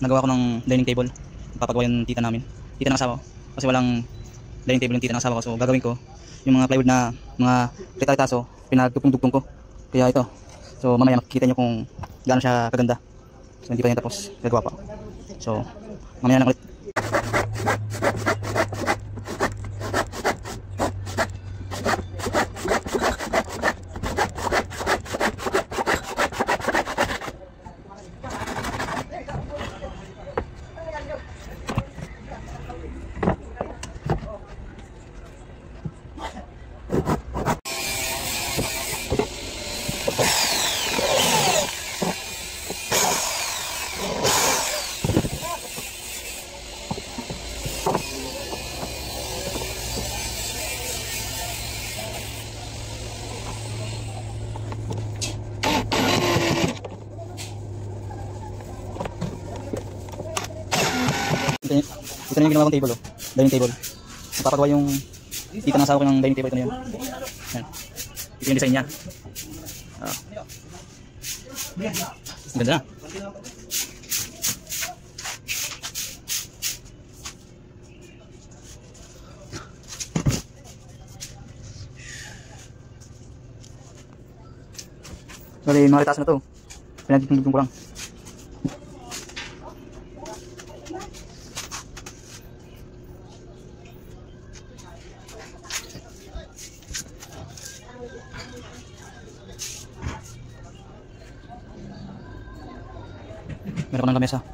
nagawa ko ng dining table. Papagawa yung tita namin. Tita ng asawa ko. Kasi walang dining table yung tita ng asawa ko. So gagawin ko yung mga plywood na mga retalitaso, pinagtugtong-tugtong ko. Kaya ito. So mamaya makikita nyo kung gaano siya kaganda. So hindi pa yan tapos. Gagawa pa. So mamaya lang ulit. Ito na yung ginawa kong table, oh. Dining table. Napapagawa yung tita ng asawa ko ng dining table. Ito na yun. Yan. Ito yung design niya. Ang ganda na. Bali, mga retaso na to. Pinagdugtong ko lang. Meron ko ng lamesa.